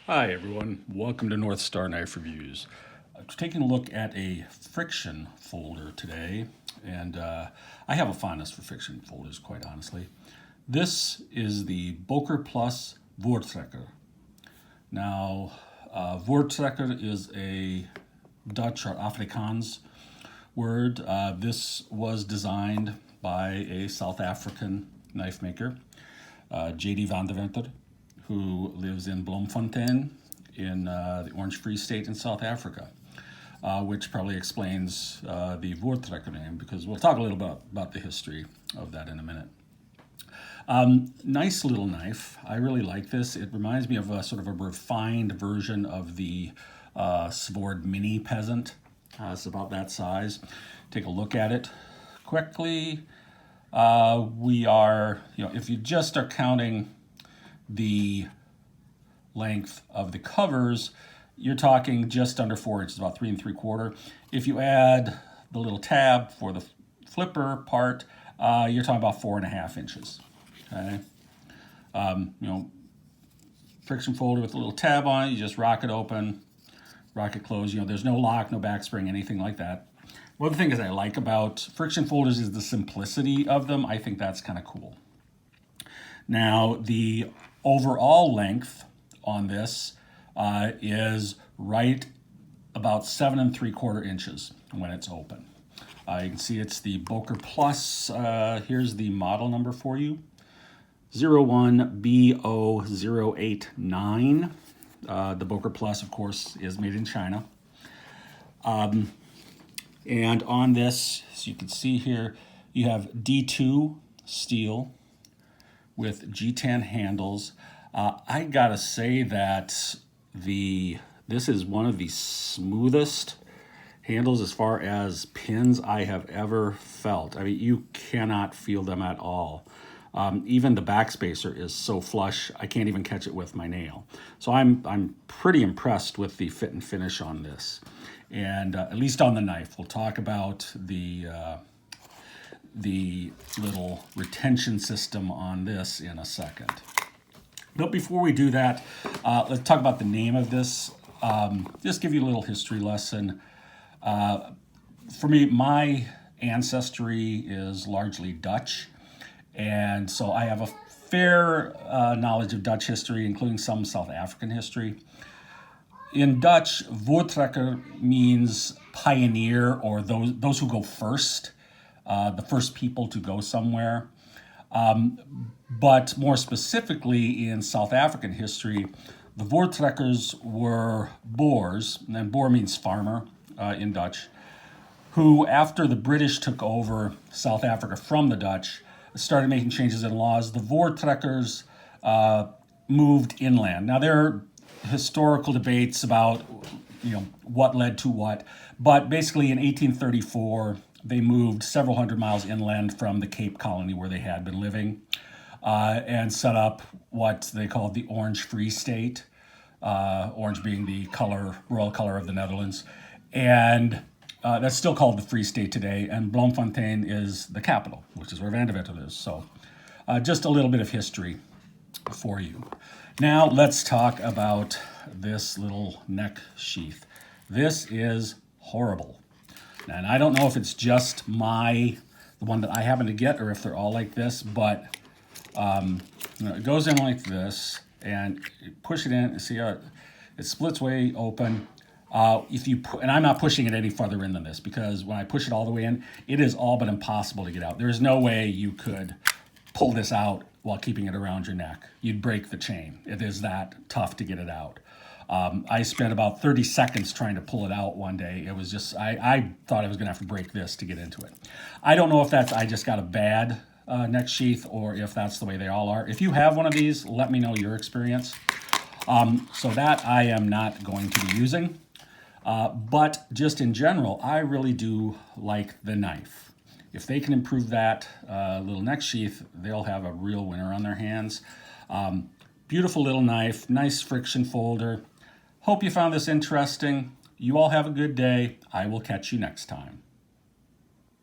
Hi everyone, welcome to North Star Knife Reviews. Taking a look at a friction folder today, and I have a fondness for friction folders, quite honestly. This is the Boker Plus Voortrekker. Now, Voortrekker is a Dutch or Afrikaans word. This was designed by a South African knife maker, J.D. van der Winter, who lives in Bloemfontein in the Orange Free State in South Africa, which probably explains the Voortrekker name, because we'll talk a little bit about the history of that in a minute. Nice little knife. I really like this. It reminds me of a sort of a refined version of the Svord Mini Peasant. It's about that size. Take a look at it quickly. We are, if you just are counting the length of the covers, you're talking just under 4 inches, about 3 3/4. If you add the little tab for the flipper part, you're talking about 4.5 inches. Okay, friction folder with a little tab on it. You just rock it open, rock it closed. There's no lock, no back spring, anything like that. One of the things I like about friction folders is the simplicity of them. I think that's kind of cool. Now, the overall length on this is right about 7 3/4 inches when it's open. You can see it's the Boker Plus. Here's the model number for you, 01BO089. The Boker Plus, of course, is made in China. And on this, as you can see here, you have D2 steel with G10 handles. I gotta say that this is one of the smoothest handles as far as pins I have ever felt. I mean, you cannot feel them at all. Even the backspacer is so flush, I can't even catch it with my nail. So I'm pretty impressed with the fit and finish on this. And at least on the knife, we'll talk about the little retention system on this in a second. But before we do that, let's talk about the name of this. Just give you a little history lesson. For me, my ancestry is largely Dutch, and so I have a fair knowledge of Dutch history, including some South African history. In Dutch, Voortrekker means pioneer, or those who go first, the first people to go somewhere. But more specifically in South African history, the Voortrekkers were Boers, and Boer means farmer in Dutch, who, after the British took over South Africa from the Dutch, started making changes in laws. The Voortrekkers moved inland. Now, there are historical debates about what led to what, but basically in 1834, they moved several hundred miles inland from the Cape Colony where they had been living, and set up what they called the Orange Free State, orange being the royal color of the Netherlands. And that's still called the Free State today, and Bloemfontein is the capital, which is where Van der Winter is. So just a little bit of history for you. Now let's talk about this little neck sheath. This is horrible. And I don't know if it's just the one that I happen to get, or if they're all like this, but it goes in like this, and you push it in, see how it splits way open. And I'm not pushing it any farther in than this, because when I push it all the way in, it is all but impossible to get out. There's no way you could pull this out while keeping it around your neck. You'd break the chain. It is that tough to get it out. I spent about 30 seconds trying to pull it out one day. It was just, I thought I was gonna have to break this to get into it. I don't know if I just got a bad neck sheath, or if that's the way they all are. If you have one of these, let me know your experience. So that I am not going to be using. But just in general, I really do like the knife. If they can improve that little neck sheath, they'll have a real winner on their hands. Beautiful little knife, nice friction folder. Hope you found this interesting. You all have a good day. I will catch you next time.